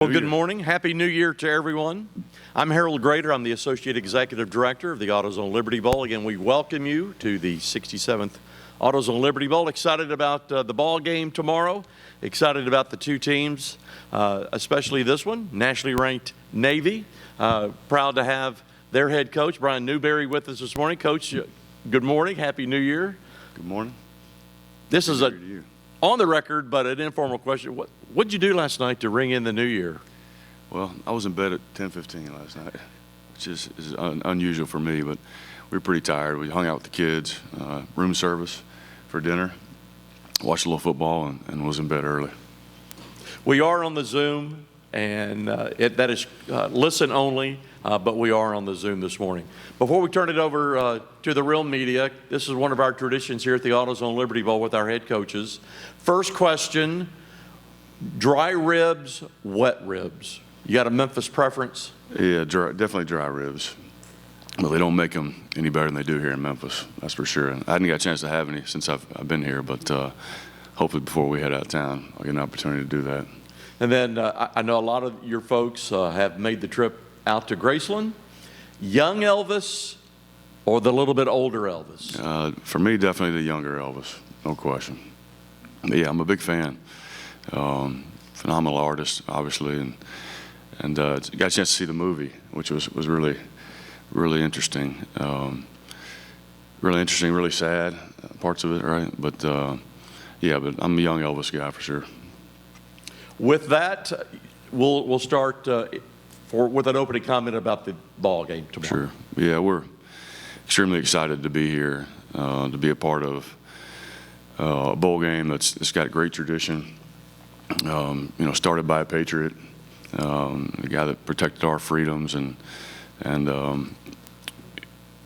Well, good morning. Happy New Year to everyone. I'm Harold Grader. I'm the Associate Executive Director of the AutoZone Liberty Bowl. Again, we welcome you to the 67th AutoZone Liberty Bowl. Excited about the ball game tomorrow. Excited about the two teams, especially this one, nationally ranked Navy. Proud to have their head coach, Brian Newberry, with us this morning. Coach, good morning. Happy New Year. Good morning. This is on the record, but an informal question. What did you do last night to ring in the new year? Well, I was in bed at 10:15 last night, which is unusual for me, but we were pretty tired. We hung out with the kids, room service for dinner, watched a little football, and was in bed early. We are on the Zoom, and that is listen only, but we are on the Zoom this morning. Before we turn it over to the real media, this is one of our traditions here at the AutoZone Liberty Bowl with our head coaches. First question, dry ribs, wet ribs? You got a Memphis preference? Yeah, definitely dry ribs. But they don't make them any better than they do here in Memphis, that's for sure. And I hadn't got a chance to have any since I've been here, but hopefully before we head out of town, I'll get an opportunity to do that. And then I know a lot of your folks have made the trip out to Graceland. Young Elvis or the little bit older Elvis? For me, definitely the younger Elvis, no question. But yeah, I'm a big fan. Phenomenal artist, obviously, and got a chance to see the movie, which was really, really interesting. Really interesting, really sad parts of it, right? But yeah, but I'm a young Elvis guy for sure. With that, we'll start with an opening comment about the ball game tomorrow. Sure. Yeah, we're extremely excited to be here, to be a part of a bowl game that's got great tradition. Started by a patriot, a guy that protected our freedoms, and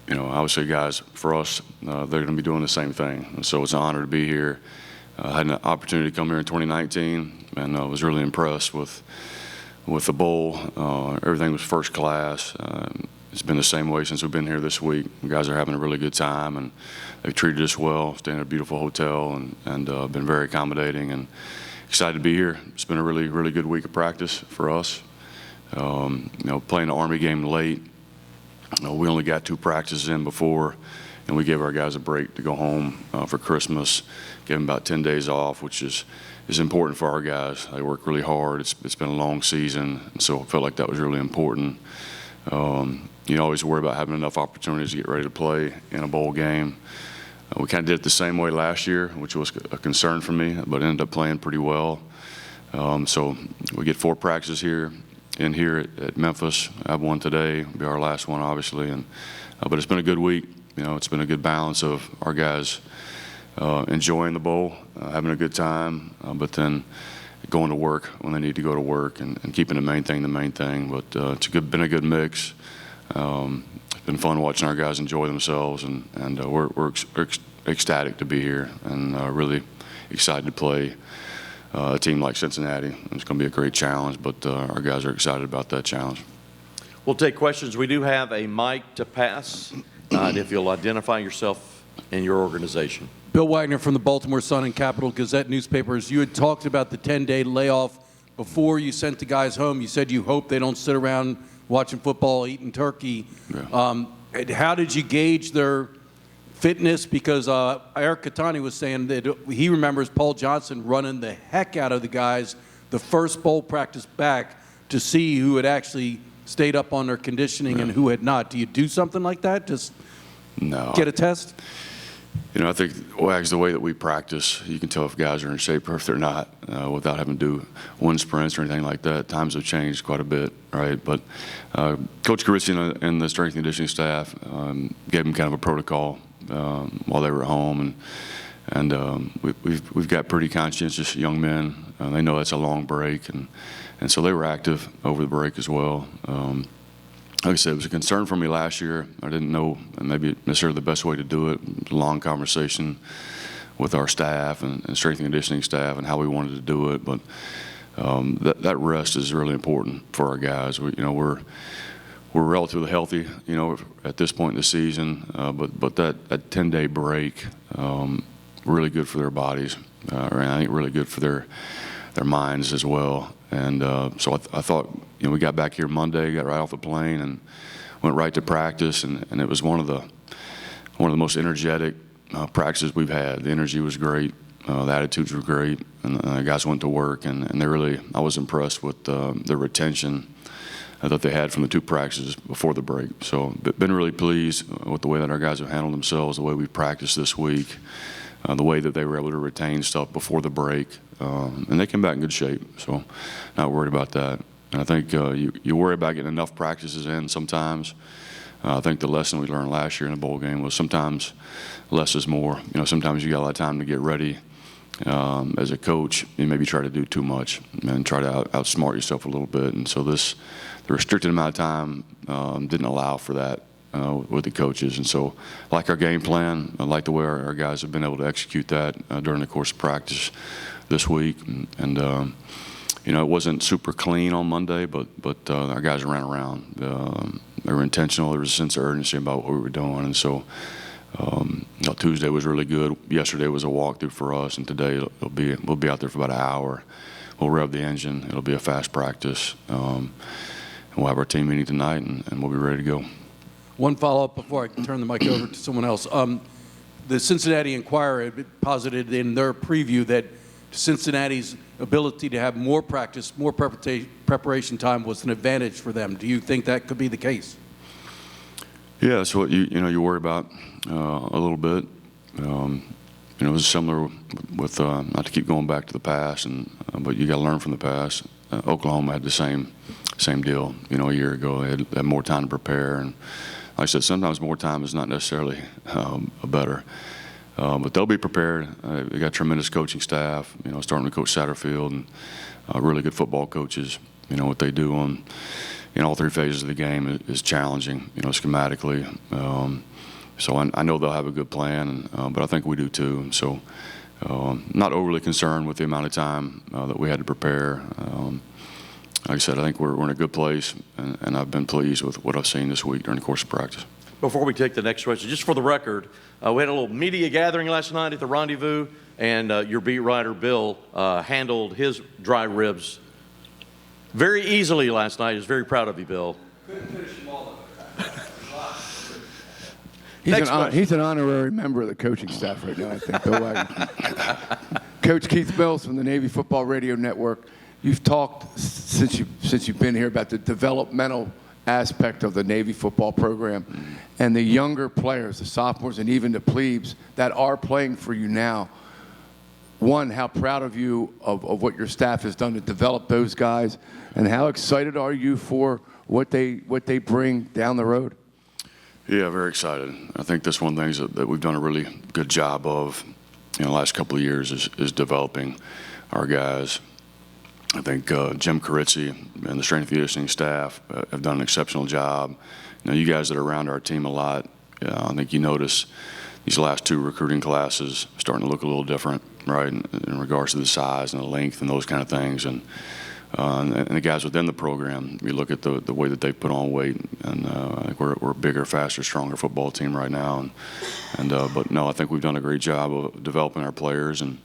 obviously, guys, for us, they're going to be doing the same thing. And so it's an honor to be here. I had an opportunity to come here in 2019, and I was really impressed with the bowl. Everything was first class. It's been the same way since we've been here this week. The guys are having a really good time, and they've treated us well, staying at a beautiful hotel, and been very accommodating, and excited to be here. It's been a really, really good week of practice for us. Playing the Army game late, we only got 2 practices in before, and we gave our guys a break to go home for Christmas, give them about 10 days off, which is important for our guys. They work really hard. It's been a long season, and so I felt like that was really important. You always worry about having enough opportunities to get ready to play in a bowl game. We kind of did it the same way last year, which was a concern for me, but ended up playing pretty well. So we get 4 practices here at Memphis. I have one today. It'll be our last one, obviously. But it's been a good week. It's been a good balance of our guys enjoying the bowl, having a good time, but then going to work when they need to go to work, and keeping the main thing the main thing. But it's been a good mix. It's been fun watching our guys enjoy themselves, and we're ecstatic to be here, and really excited to play a team like Cincinnati. It's going to be a great challenge, but our guys are excited about that challenge. We'll take questions. We do have a mic to pass, and if you'll identify yourself and your organization. Bill Wagner from the Baltimore Sun and Capital Gazette newspapers. You had talked about the 10-day layoff before you sent the guys home. You said you hope they don't sit around watching football, eating turkey. Yeah. How did you gauge their fitness? Because Eric Catani was saying that he remembers Paul Johnson running the heck out of the guys the first bowl practice back to see who had actually stayed up on their conditioning and who had not. Do you do something like that? Just get a test? I think, Wags, the way that we practice, you can tell if guys are in shape or if they're not without having to do wind sprints or anything like that. Times have changed quite a bit, right? But Coach Carissi and the strength and conditioning staff gave them kind of a protocol while they were at home, and we've got pretty conscientious young men. They know that's a long break, and so they were active over the break as well. Like I said, it was a concern for me last year. I didn't know maybe necessarily the best way to do it. It was a long conversation with our staff and strength and conditioning staff and how we wanted to do it. But that rest is really important for our guys. We're relatively healthy, at this point in the season. But that 10-day break, really good for their bodies, and I think really good for their minds as well. And so I thought, we got back here Monday, got right off the plane, and went right to practice, and it was one of the most energetic practices we've had. The energy was great, the attitudes were great, and the guys went to work, and I was impressed with the retention that they had from the 2 practices before the break. So been really pleased with the way that our guys have handled themselves, the way we practiced this week, the way that they were able to retain stuff before the break, and they came back in good shape. So not worried about that. And I think you worry about getting enough practices in sometimes. I think the lesson we learned last year in the bowl game was sometimes less is more. Sometimes you got a lot of time to get ready. As a coach, you maybe try to do too much and try to outsmart yourself a little bit. And so the restricted amount of time didn't allow for that with the coaches. And so I like our game plan. I like the way our guys have been able to execute that during the course of practice this week. And it wasn't super clean on Monday, but our guys ran around. They were intentional. There was a sense of urgency about what we were doing. And so Tuesday was really good. Yesterday was a walkthrough for us, and today we'll be out there for about an hour. We'll rev the engine. It'll be a fast practice. And we'll have our team meeting tonight, and we'll be ready to go. One follow-up before I turn the mic over to someone else. The Cincinnati Enquirer had posited in their preview that Cincinnati's ability to have more practice, more preparation time was an advantage for them. Do you think that could be the case? Yeah, that's what you worry about a little bit. It was similar with not to keep going back to the past, but you got to learn from the past. Oklahoma had the same deal. A year ago, they had more time to prepare, and like I said, sometimes more time is not necessarily better. But they'll be prepared. They got tremendous coaching staff. Starting with Coach Satterfield and really good football coaches. What they do on all 3 phases of the game is challenging. Schematically. So I know they'll have a good plan, but I think we do too. So not overly concerned with the amount of time that we had to prepare. Like I said, I think we're in a good place, and I've been pleased with what I've seen this week during the course of practice. Before we take the next question, just for the record, we had a little media gathering last night at the Rendezvous, and your beat writer, Bill, handled his dry ribs very easily last night. He was very proud of you, Bill. Couldn't finish them all. He's an honorary member of the coaching staff right now, I think, Bill Wagner. Coach Keith Mills from the Navy Football Radio Network. You've talked since you've been here about the developmental aspect of the Navy football program and the younger players, the sophomores and even the plebes that are playing for you now. One, how proud of you of what your staff has done to develop those guys, and how excited are you for what they bring down the road? Yeah, very excited. I think that's one of the things that we've done a really good job of in the last couple of years is developing our guys. I think Jim Carizzi and the strength and conditioning staff have done an exceptional job. You guys that are around our team a lot, I think you notice these last 2 recruiting classes starting to look a little different, right, in regards to the size and the length and those kind of things. And the guys within the program, you look at the way that they put on weight, and I think we're a bigger, faster, stronger football team right now. But no, I think we've done a great job of developing our players, and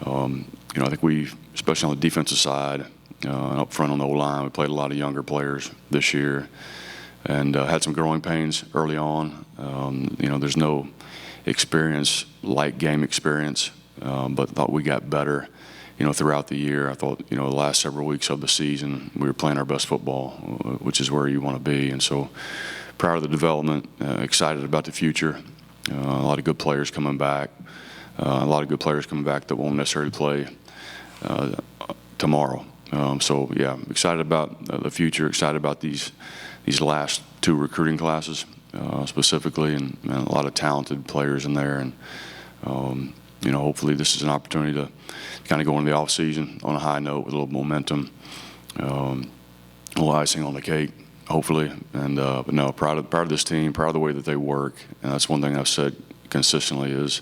I think we, especially on the defensive side, up front on the O-line, we played a lot of younger players this year, and had some growing pains early on. There's no experience like game experience, but thought we got better. Throughout the year, I thought, the last several weeks of the season, we were playing our best football, which is where you want to be. And so proud of the development, excited about the future. A lot of good players coming back. A lot of good players coming back that won't necessarily play tomorrow. So, yeah, excited about the future, excited about these last 2 recruiting classes specifically, and a lot of talented players in there. And, hopefully this is an opportunity to kind of go into the offseason on a high note with a little momentum, a little icing on the cake, hopefully. And but no, proud of this team, proud of the way that they work. And that's one thing I've said consistently is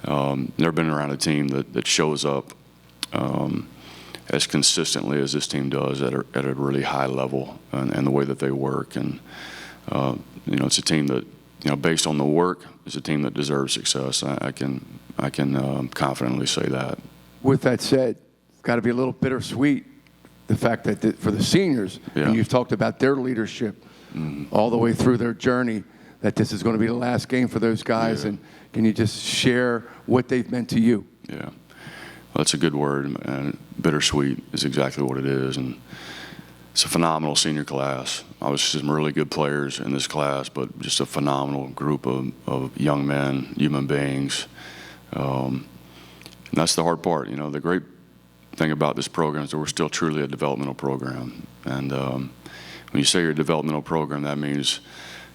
never been around a team that shows up as consistently as this team does at a really high level, and the way that they work. And it's a team that, based on the work, is a team that deserves success. I can confidently say that. With that said, it's got to be a little bittersweet the fact that for the seniors, Yeah. and you've talked about their leadership all the way through their journey, that this is going to be the last game for those guys. Yeah. And can you just share what they've meant to you? Yeah. Well, that's a good word, and bittersweet is exactly what it is. And it's a phenomenal senior class. Obviously, some really good players in this class, but just a phenomenal group of young men, human beings. And that's the hard part. The great thing about this program is that we're still truly a developmental program. And when you say you're a developmental program, that means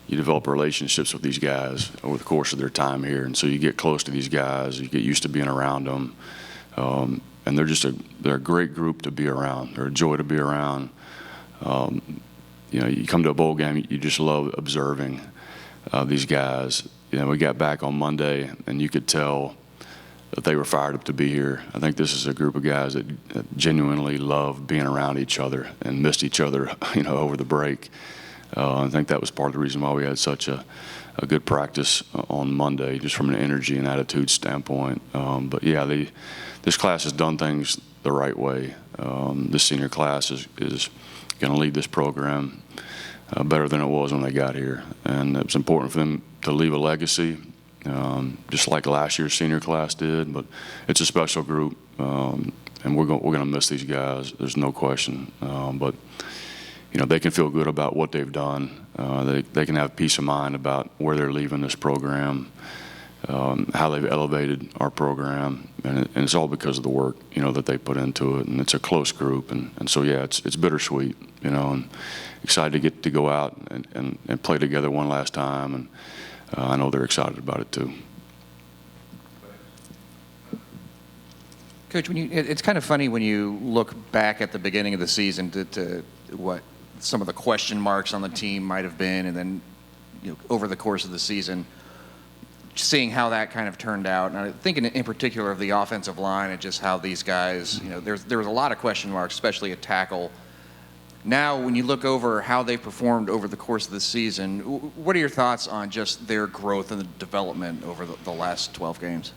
you develop relationships with these guys over the course of their time here. And so you get close to these guys, you get used to being around them. And they're a great group to be around. They're a joy to be around. You come to a bowl game, you just love observing these guys. We got back on Monday, and you could tell that they were fired up to be here. I think this is a group of guys that genuinely love being around each other and missed each other, over the break. I think that was part of the reason why we had such a good practice on Monday, just from an energy and attitude standpoint. But yeah, this class has done things the right way. This senior class is going to lead this program better than it was when they got here. And it's important for them to leave a legacy, just like last year's senior class did. But it's a special group, and we're going to miss these guys. There's no question. But they can feel good about what they've done. They can have peace of mind about where they're leaving this program, how they've elevated our program, and it's all because of the work that they put into it. And it's a close group, and so yeah, it's bittersweet, and excited to get to go out and play together one last time, and I know they're excited about it too. Coach, it's kind of funny when you look back at the beginning of the season to what some of the question marks on the team might have been, and then over the course of the season, seeing how that kind of turned out. And I think in particular of the offensive line and just how these guys, there was a lot of question marks, especially at tackle. Now, when you look over how they performed over the course of the season, what are your thoughts on just their growth and the development over the last 12 games?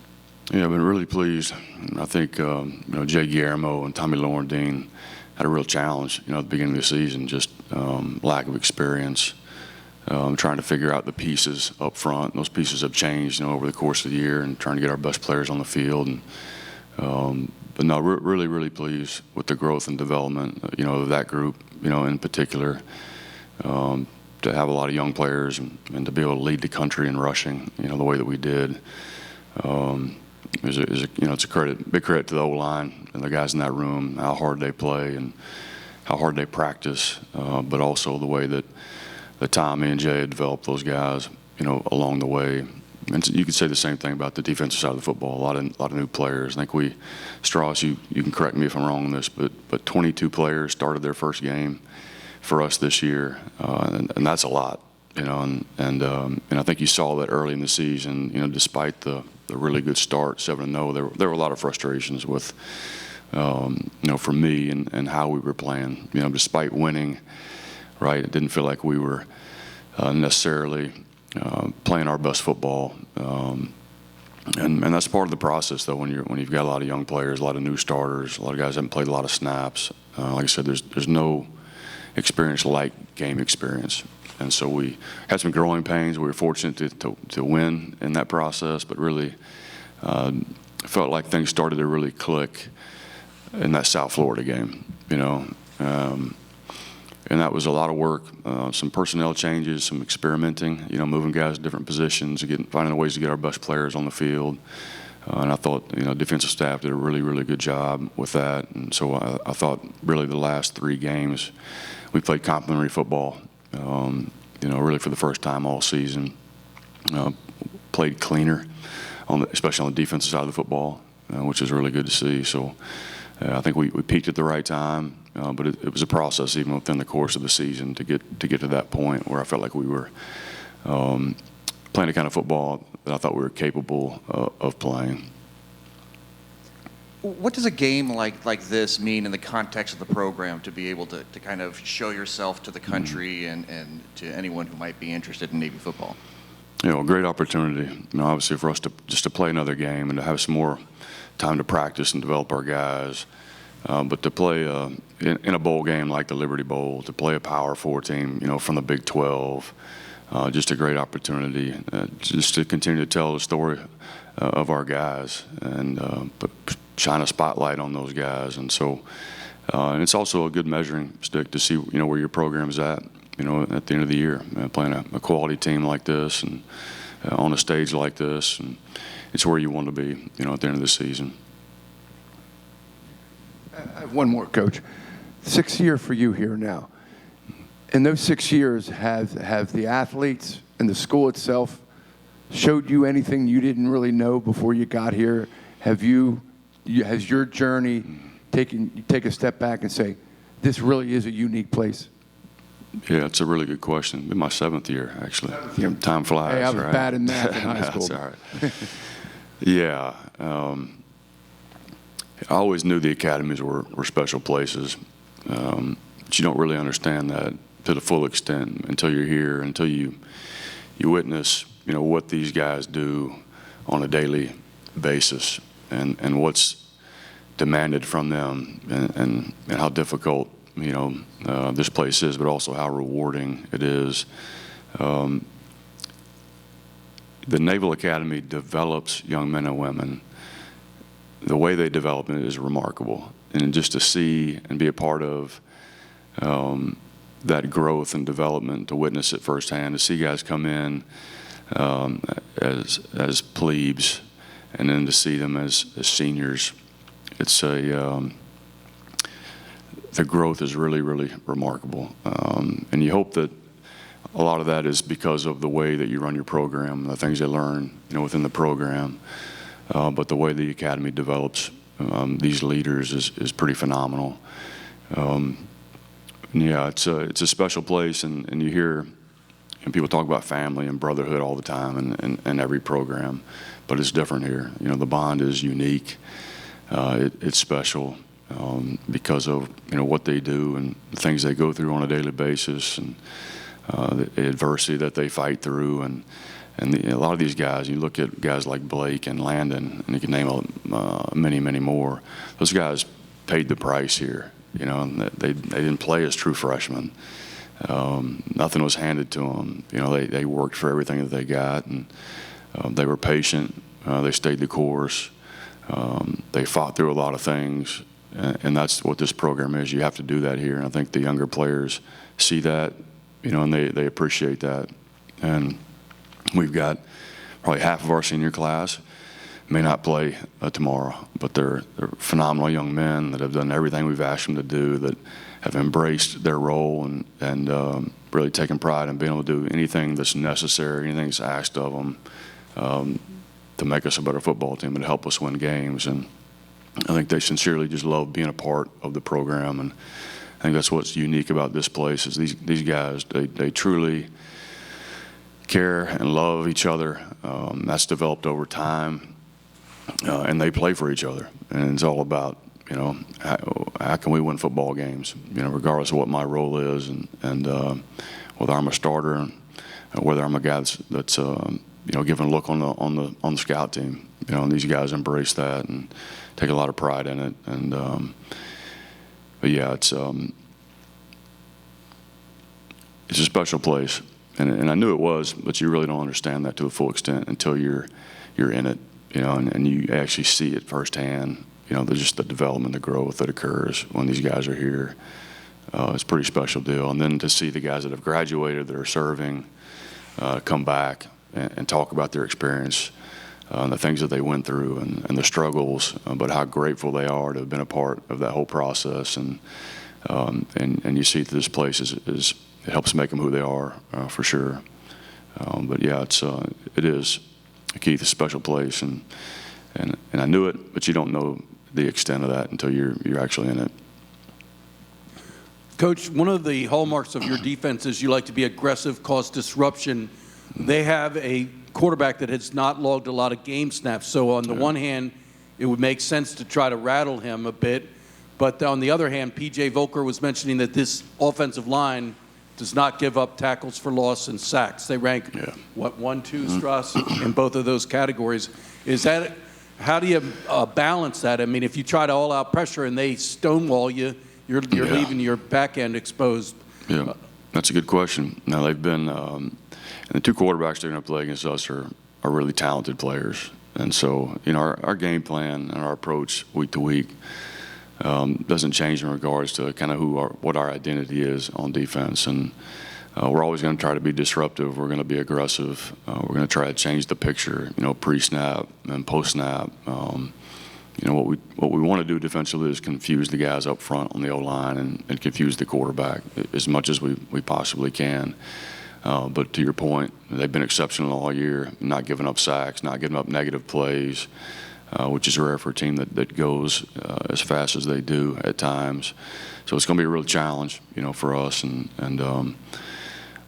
Yeah, I've been really pleased. I think Jay Guillermo and Tommy Lorendine had a real challenge, at the beginning of the season, just lack of experience, trying to figure out the pieces up front. And those pieces have changed, over the course of the year, and trying to get our best players on the field. And but no, really, really pleased with the growth and development, of that group, in particular. To have a lot of young players and to be able to lead the country in rushing, the way that we did. It's a big credit to the O-line and the guys in that room, how hard they play and how hard they practice, but also the way that Tommy and Jay had developed those guys, along the way. And you could say the same thing about the defensive side of the football. A lot of new players. I think Strauss, you can correct me if I'm wrong on this, but 22 players started their first game for us this year, and that's a lot, And I think you saw that early in the season. Despite the really good start, 7-0, there were a lot of frustrations with, for me and how we were playing. Despite winning, right, it didn't feel like we were necessarily playing our best football, and that's part of the process, though. When you've got a lot of young players, a lot of new starters, a lot of guys haven't played a lot of snaps. Like I said, there's no experience like game experience, and so we had some growing pains. We were fortunate to win in that process, but really felt like things started to really click in that South Florida game. And that was a lot of work, some personnel changes, some experimenting, moving guys to different positions, finding ways to get our best players on the field. And I thought, defensive staff did a really, really good job with that. And so I thought really the last 3 games we played complementary football, really for the first time all season. Played cleaner, especially on the defensive side of the football, which is really good to see. So I think we peaked at the right time. But it was a process even within the course of the season to get to that point where I felt like we were playing the kind of football that I thought we were capable of playing. What does a game like this mean in the context of the program, to be able to kind of show yourself to the country and to anyone who might be interested in Navy football? A great opportunity, obviously, for us to play another game and to have some more time to practice and develop our guys. But to play in a bowl game like the Liberty Bowl, to play a Power 4 team, from the Big 12, just a great opportunity just to continue to tell the story of our guys and shine a spotlight on those guys. And so, and it's also a good measuring stick to see, where your program is at, at the end of the year, playing a quality team like this and on a stage like this. And it's where you want to be, at the end of the season. I have one more, Coach. 6th year for you here now. In those 6 years, have the athletes and the school itself showed you anything you didn't really know before you got here? Has your journey take a step back and say, this really is a unique place? Yeah, it's a really good question. In my 7th year, actually. 7th year. Time flies, Hey, I was right? bad in math in high school. That's all right. Yeah. I always knew the academies were special places, but you don't really understand that to the full extent until you're here, until you witness, what these guys do on a daily basis and what's demanded from them and how difficult, this place is, but also how rewarding it is. The Naval Academy develops young men and women. The way they develop it is remarkable. And just to see and be a part of that growth and development, to witness it firsthand, to see guys come in as plebes and then to see them as seniors, it's the growth is really, really remarkable. And you hope that a lot of that is because of the way that you run your program, the things they learn, within the program. But the way the academy develops these leaders is pretty phenomenal. Yeah, it's a special place, and you hear people talk about family and brotherhood all the time in every program, but it's different here. The bond is unique. It's special because of what they do and the things they go through on a daily basis and the adversity that they fight through and a lot of these guys, you look at guys like Blake and Landon, and you can name many, many more. Those guys paid the price here. And they didn't play as true freshmen. Nothing was handed to them. They worked for everything that they got, and they were patient. They stayed the course. They fought through a lot of things, and that's what this program is. You have to do that here, and I think the younger players see that, and they appreciate that. And we've got probably half of our senior class may not play tomorrow, but they're phenomenal young men that have done everything we've asked them to do, that have embraced their role and really taken pride in being able to do anything that's necessary, anything that's asked of them to make us a better football team and to help us win games. And I think they sincerely just love being a part of the program. And I think that's what's unique about this place is these guys, they truly care and love each other. That's developed over time, and they play for each other. And it's all about, how can we win football games, regardless of what my role is, and whether I'm a starter, and whether I'm a guy that's giving a look on the scout team. And these guys embrace that and take a lot of pride in it. And but yeah, it's a special place. And I knew it was, but you really don't understand that to a full extent until you're in it, and you actually see it firsthand. Just the development, the growth that occurs when these guys are here. It's a pretty special deal. And then to see the guys that have graduated, that are serving, come back and talk about their experience, the things that they went through and the struggles, but how grateful they are to have been a part of that whole process. And you see that this place it helps make them who they are, for sure. But yeah, it is, Keith, a special place, and I knew it, but you don't know the extent of that until you're actually in it. Coach, one of the hallmarks of your defense is you like to be aggressive, cause disruption. They have a quarterback that has not logged a lot of game snaps, so on the one hand, it would make sense to try to rattle him a bit, but on the other hand, P.J. Volker was mentioning that this offensive line does not give up tackles for loss and sacks. They rank, 1, 2, Strauss, in both of those categories. Is that How do you balance that? I mean, if you try to all-out pressure and they stonewall you, you're leaving your back end exposed. Yeah, that's a good question. Now, they've been and the two quarterbacks they're going to play against us are really talented players. And so, our game plan and our approach week to week doesn't change in regards to kind of what our identity is on defense. And we're always going to try to be disruptive. We're going to be aggressive. We're going to try to change the picture, pre-snap and post-snap. What we want to do defensively is confuse the guys up front on the O-line and confuse the quarterback as much as we possibly can. But to your point, they've been exceptional all year, not giving up sacks, not giving up negative plays, which is rare for a team that goes as fast as they do at times. So it's going to be a real challenge, for us.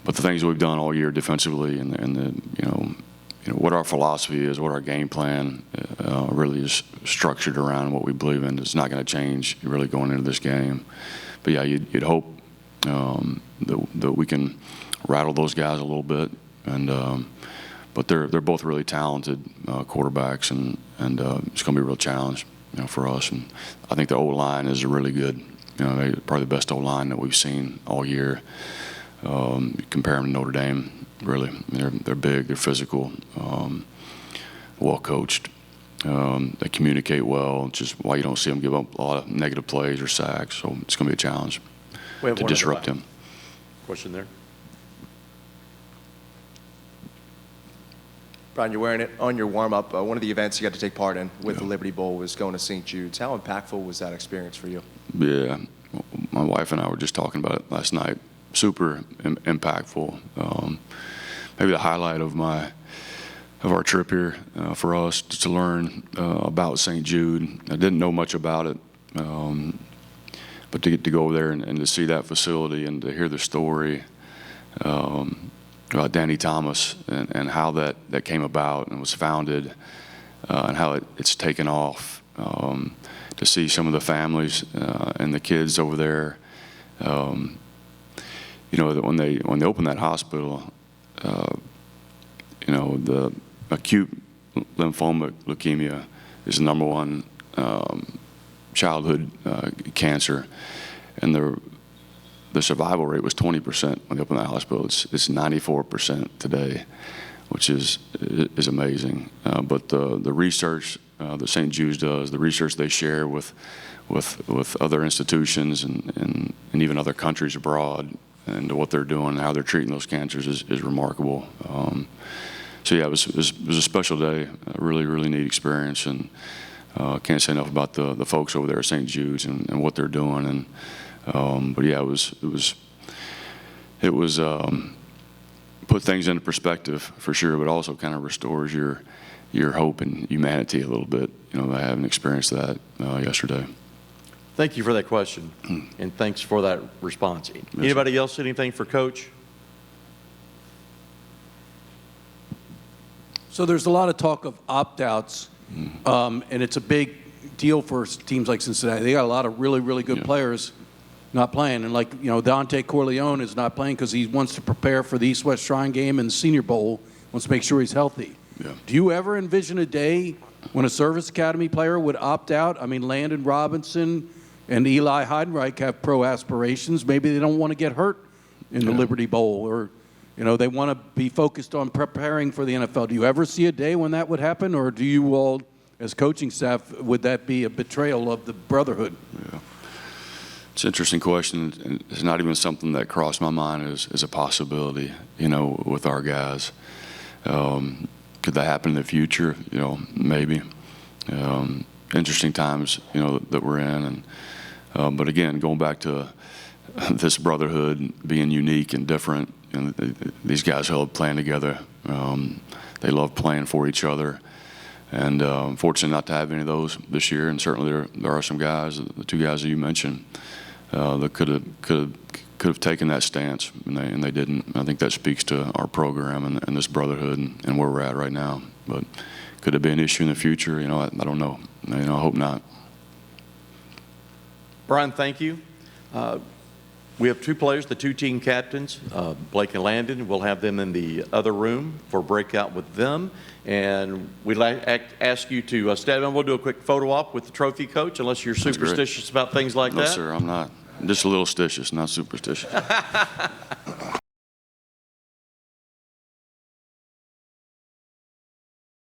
But the things we've done all year defensively and what our philosophy is, what our game plan really is structured around, what we believe in, is not going to change really going into this game. But yeah, you'd hope that we can rattle those guys a little bit, but they're both really talented quarterbacks, and it's going to be a real challenge, for us. And I think the O-line is really good. They're probably the best O-line that we've seen all year. Compare them to Notre Dame, really. They're big, they're physical, well coached. They communicate well, which is why you don't see them give up a lot of negative plays or sacks. So it's going to be a challenge to disrupt them. Question there. Brian, you're wearing it on your warm-up. One of the events you got to take part in with the Liberty Bowl was going to St. Jude's. How impactful was that experience for you? Yeah, my wife and I were just talking about it last night. Super impactful. Maybe the highlight of our trip here for us to learn about St. Jude. I didn't know much about it, but to get to go over there and to see that facility and to hear the story about Danny Thomas and how that came about and was founded, and how it's taken off. To see some of the families and the kids over there. That when they opened that hospital, the acute lymphoma leukemia is the number one childhood cancer, and the survival rate was 20% when they opened that hospital. It's 94% today, which is amazing. But the research that St. Jude's does, the research they share with other institutions and even other countries abroad, and what they're doing and how they're treating those cancers is remarkable. So yeah, it was a special day, a really, really neat experience, and can't say enough about the folks over there at St. Jude's and what they're doing. But yeah, it was put things into perspective for sure, but also kind of restores your hope and humanity a little bit. I haven't experienced that yesterday. Thank you for that question, and thanks for that response. Anybody else, anything for Coach? So there's a lot of talk of opt-outs, and it's a big deal for teams like Cincinnati. They got a lot of really, really good players not playing. And Dante Corleone is not playing because he wants to prepare for the East-West Shrine game and the Senior Bowl, wants to make sure he's healthy. Yeah. Do you ever envision a day when a Service Academy player would opt out? I mean, Landon Robinson and Eli Heidenreich have pro aspirations. Maybe they don't want to get hurt in the Liberty Bowl, or they want to be focused on preparing for the NFL. Do you ever see a day when that would happen, or do you all, as coaching staff, would that be a betrayal of the brotherhood? Yeah. It's an interesting question. And it's not even something that crossed my mind as a possibility, with our guys. Could that happen in the future? Maybe. Interesting times, that we're in. But again, going back to this brotherhood being unique and different, these guys love playing together. They love playing for each other. And fortunate not to have any of those this year. And certainly there are some guys, the two guys that you mentioned, that could have taken that stance, and they didn't. I think that speaks to our program and this brotherhood and where we're at right now. But could it be an issue in the future? I don't know. I hope not. Brian, thank you. We have two players, the two team captains, Blake and Landon. We'll have them in the other room for breakout with them. And we'd ask you to stand up. We'll do a quick photo op with the trophy coach, unless you're superstitious about things like No, that. sir, I'm not. I'm just a little stitious, not superstitious.